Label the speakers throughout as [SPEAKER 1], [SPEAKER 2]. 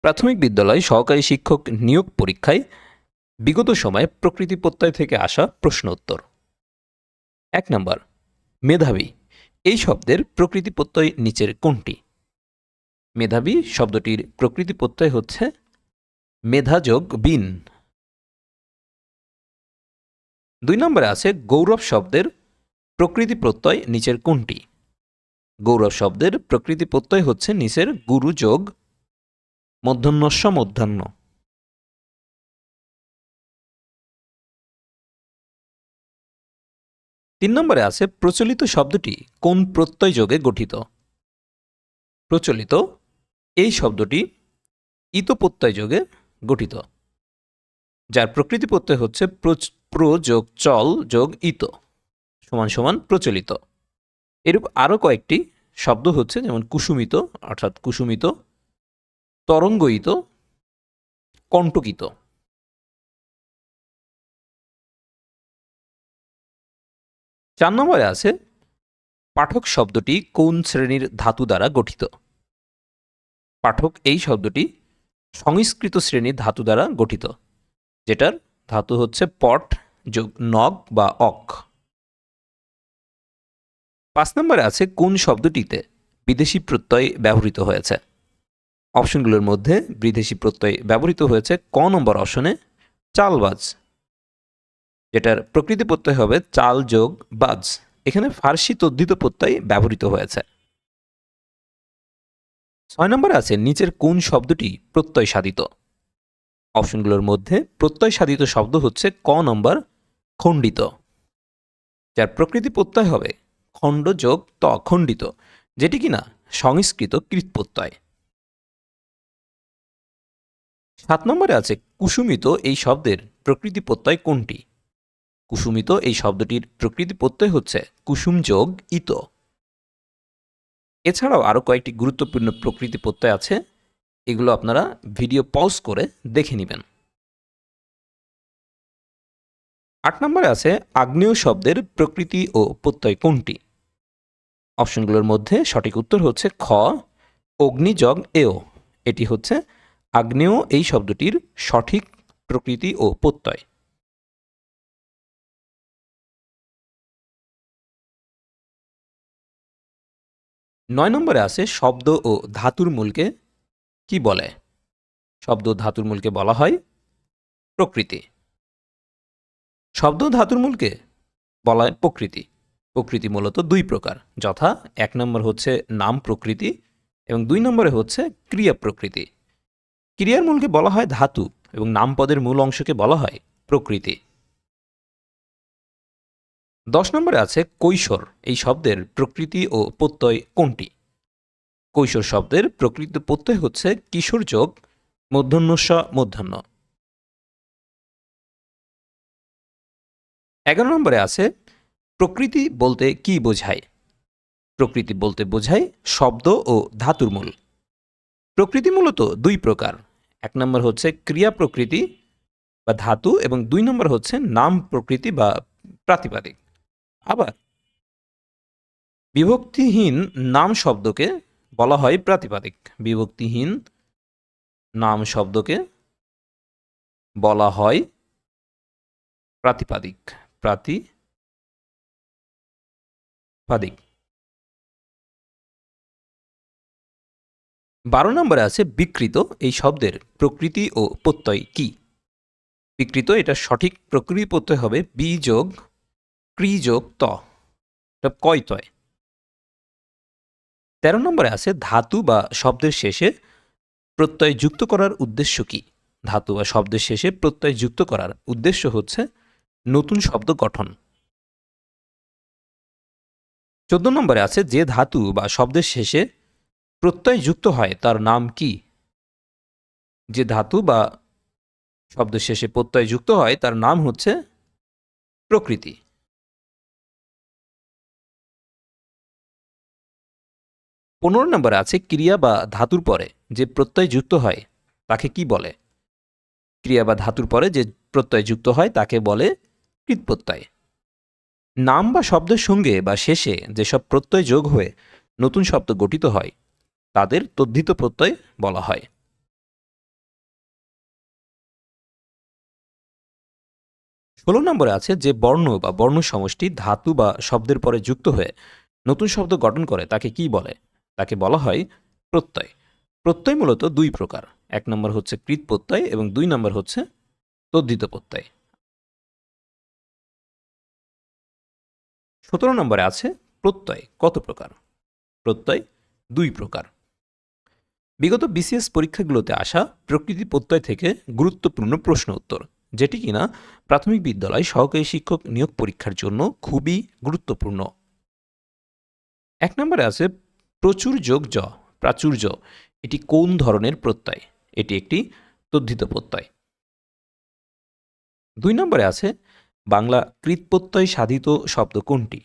[SPEAKER 1] প্রাথমিক বিদ্যালয় সহকারী শিক্ষক নিয়োগ পরীক্ষায় বিগত সময়ে প্রকৃতি প্রত্যয় থেকে আসা প্রশ্ন উত্তর। ১ নম্বর, মেধাবী এই শব্দের প্রকৃতি প্রত্যয় নিচের কোনটি? মেধাবী শব্দটির প্রকৃতি প্রত্যয় হচ্ছে মেধা যোগ বিন। ২ নম্বরে আছে গৌরব শব্দের প্রকৃতি প্রত্যয় নিচের কোনটি? গৌরব শব্দের প্রকৃতি প্রত্যয় হচ্ছে নিচের গুরু যোগ মূর্ধন্যস্ব মূর্ধন্য। ৩ নম্বরে আছে প্রচলিত শব্দটি কোন প্রত্যয় যোগে গঠিত? প্রচলিত এই শব্দটি ইত প্রত্যয় যোগে গঠিত, যার প্রকৃতি প্রত্যয় হচ্ছে প্র যোগ চল যোগ ইত সমান সমান প্রচলিত। এরূপ আরও কয়েকটি শব্দ হচ্ছে, যেমন কুসুমিত অর্থাৎ কুসুমিত, তরঙ্গইত, কণ্টকিত। ৪ নম্বরে আছে পাঠক শব্দটি কোন শ্রেণীর ধাতু দ্বারা গঠিত? পাঠক এই শব্দটি সংস্কৃত শ্রেণীর ধাতু দ্বারা গঠিত, যেটার ধাতু হচ্ছে পট যোগ নগ বা অক। ৫ নম্বরে আছে কোন শব্দটিতে বিদেশি প্রত্যয় ব্যবহৃত হয়েছে? অপশনগুলোর মধ্যে বিদেশি প্রত্যয় ব্যবহৃত হয়েছে ক নম্বর অপশনে চালবাজ, যেটার প্রকৃতি প্রত্যয় হবে চাল যোগ বাজ। এখানে ফার্সি তদ্ধিত প্রত্যয় ব্যবহৃত হয়েছে। ৬ নম্বরে আছে নিচের কোন শব্দটি প্রত্যয় সাধিত? অপশনগুলোর মধ্যে প্রত্যয় সাধিত শব্দ হচ্ছে ক নম্বর খণ্ডিত, যার প্রকৃতি প্রত্যয় হবে খণ্ড যোগ ত খণ্ডিত, যেটি কিনা সংস্কৃত কৃত প্রত্যয়। ৭ নম্বরে আছে কুসুমিত এই শব্দের প্রকৃতি প্রত্যয় কোনটি? কুসুমিত এই শব্দটির প্রকৃতি প্রত্যয় হচ্ছে কুসুম যোগ ইত। এছাড়াও আরও কয়েকটি গুরুত্বপূর্ণ প্রকৃতি প্রত্যয় আছে, এগুলো আপনারা ভিডিও পজ করে দেখে নেবেন। ৮ নম্বরে আছে আগ্নেয় শব্দের প্রকৃতি ও প্রত্যয় কোনটি? অপশনগুলোর মধ্যে সঠিক উত্তর হচ্ছে খ অগ্নি যোগ এও। এটি হচ্ছে আগ্নেয় এই শব্দটির সঠিক প্রকৃতি ও প্রত্যয়। ৯ নম্বরে আছে শব্দ ও ধাতুর মূলকে কি বলে? শব্দ ধাতুর মূলকে বলা হয় প্রকৃতি। শব্দ ধাতুর মূলকে বলা হয় প্রকৃতি। প্রকৃতি মূলত দুই প্রকার, যথা ১ নম্বর হচ্ছে নাম প্রকৃতি এবং ২ নম্বরে হচ্ছে ক্রিয়া প্রকৃতি। ক্রিয়ার মূলকে বলা হয় ধাতু এবং নামপদের মূল অংশকে বলা হয় প্রকৃতি। ১০ নম্বরে আছে কৈশোর এই শব্দের প্রকৃতি ও প্রত্যয় কোনটি? কৈশোর শব্দের প্রকৃত প্রত্যয় হচ্ছে কিশোর যোগ মূর্ধন্যস্ব মূর্ধন্য। ১১ নম্বরে আছে প্রকৃতি বলতে কি বোঝায়? প্রকৃতি বলতে বোঝায় শব্দ ও ধাতুর মূল। প্রকৃতি মূলত দুই প্রকার, ১ নম্বর হচ্ছে ক্রিয়া প্রকৃতি বা ধাতু এবং ২ নম্বর হচ্ছে নাম প্রকৃতি বা প্রাতিপাদিক। আবার বিভক্তিহীন নাম শব্দকে বলা হয় প্রাতিপাদিক। বিভক্তিহীন নাম শব্দকে বলা হয় প্রাতিপাদিক। প্রাতিপাদিক। ১২ নম্বরে আছে বিকৃত এই শব্দের প্রকৃতি ও প্রত্যয় কি? বিকৃত এটা সঠিক প্রকৃতি প্রত্যয় হবে বি যোগ ক্রি যোগ ত, কয়তয়। ১৩ নম্বরে আছে ধাতু বা শব্দের শেষে প্রত্যয় যুক্ত করার উদ্দেশ্য কি? ধাতু বা শব্দের শেষে প্রত্যয় যুক্ত করার উদ্দেশ্য হচ্ছে নতুন শব্দ গঠন। ১৪ নম্বরে আছে যে ধাতু বা শব্দের শেষে প্রত্যয় যুক্ত হয় তার নাম কি? যে ধাতু বা শব্দের শেষে প্রত্যয় যুক্ত হয় তার নাম হচ্ছে প্রকৃতি। ১৫ নম্বরে আছে ক্রিয়া বা ধাতুর পরে যে প্রত্যয় যুক্ত হয় তাকে কি বলে? ক্রিয়া বা ধাতুর পরে যে প্রত্যয় যুক্ত হয় তাকে বলে কৃৎপ্রত্যয়। নাম বা শব্দের সঙ্গে বা শেষে যেসব প্রত্যয় যোগ হয়ে নতুন শব্দ গঠিত হয় তাদের তদ্ধিত প্রত্যয় বলা হয়। 16 নম্বরে আছে যে বর্ণ বা বর্ণ সমষ্টি ধাতু বা শব্দের পরে যুক্ত হয়ে নতুন শব্দ গঠন করে তাকে কি বলে? তাকে বলা হয় প্রত্যয়। প্রত্যয় মূলত দুই প্রকার। 1 নম্বর হচ্ছে কৃৎ প্রত্যয় এবং 2 নম্বর হচ্ছে তদ্ধিত প্রত্যয়। 17 নম্বরে আছে প্রত্যয় কত প্রকার? প্রত্যয় 2 প্রকার। বিগত বিসিএস পরীক্ষাগুলোতে আসা প্রকৃতি প্রত্যয় থেকে গুরুত্বপূর্ণ প্রশ্ন উত্তর, যেটি কিনা প্রাথমিক বিদ্যালয় সহকারী শিক্ষক নিয়োগ পরীক্ষার জন্য খুবই গুরুত্বপূর্ণ। 1 নম্বরে আছে প্রচুর যোগ জ, প্রাচুর্য, এটি কোন ধরনের প্রত্যয়? এটি একটি তদ্ধিত প্রত্যয়। 2 নম্বরে আছে বাংলা কৃৎপ্রত্যয় সাধিত শব্দ কোনটি?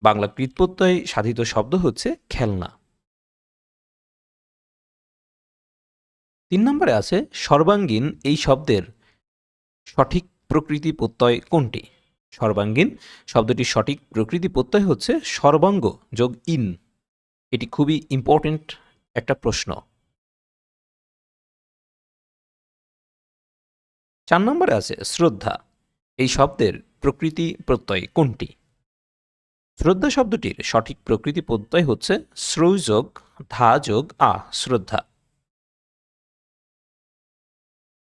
[SPEAKER 1] বাংলা কৃৎপ্রত্যয় সাধিত শব্দ হচ্ছে খেলনা। 3 নম্বরে আছে সর্বাঙ্গীন এই শব্দের সঠিক প্রকৃতি প্রত্যয় কোনটি? সর্বাঙ্গীন শব্দটির সঠিক প্রকৃতি প্রত্যয় হচ্ছে সর্বাঙ্গ যোগ ইন। এটি খুবই ইম্পর্টেন্ট একটা প্রশ্ন। 4 নম্বরে আছে শ্রদ্ধা এই শব্দের প্রকৃতি প্রত্যয় কোনটি? শ্রদ্ধা শব্দটির সঠিক প্রকৃতি প্রত্যয় হচ্ছে শ্রৌ যোগ ধা যোগ আ, শ্রদ্ধা।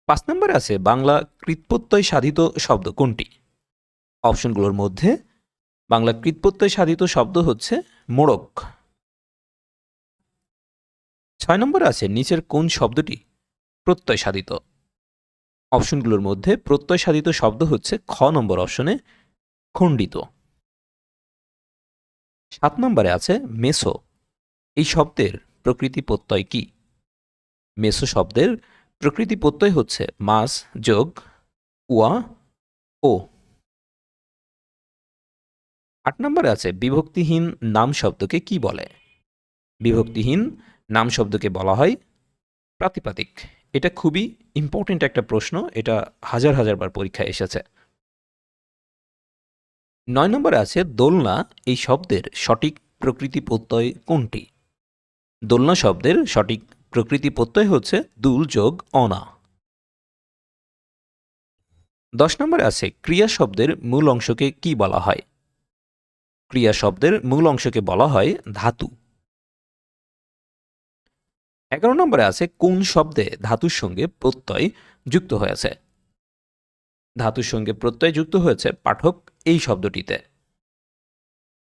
[SPEAKER 1] 5 নম্বরে আছে বাংলা কৃৎপ্রত্যয় সাধিত শব্দ কোনটি? অপশনগুলোর মধ্যে বাংলা কৃৎপ্রত্যয় সাধিত শব্দ হচ্ছে মোড়ক। 6 নম্বরে আছে নিচের কোন শব্দটি প্রত্যয় সাধিত? অপশনগুলোর মধ্যে প্রত্যয় সাধিত শব্দ হচ্ছে খ নম্বর অপশনে খণ্ডিত। 7 নম্বরে আছে মেসো এই শব্দের প্রকৃতি প্রত্যয় কি? মেসো শব্দের প্রকৃতি প্রত্যয় হচ্ছে মাস যোগ উয়া ও। 8 নম্বরে আছে বিভক্তিহীন নাম শব্দকে কি বলে? বিভক্তিহীন নাম শব্দকে বলা হয় প্রাতিপাদিক। এটা খুবই ইম্পর্টেন্ট একটা প্রশ্ন, এটা হাজার হাজার বার পরীক্ষায় এসেছে। 9 নম্বরে আছে দোলনা এই শব্দের সঠিক প্রকৃতি প্রত্যয় কোনটি? দোলনা শব্দের সঠিক প্রকৃতি প্রত্যয় হচ্ছে দুল যোগ অনা। 10 নম্বরে আছে ক্রিয়া শব্দের মূল অংশকে কি বলা হয়? ক্রিয়া শব্দের মূল অংশকে বলা হয় ধাতু। 11 নম্বরে আছে কোন শব্দে ধাতুর সঙ্গে প্রত্যয় যুক্ত হয়েছে? ধাতুর সঙ্গে প্রত্যয় যুক্ত হয়েছে পাঠক এই শব্দটিতে।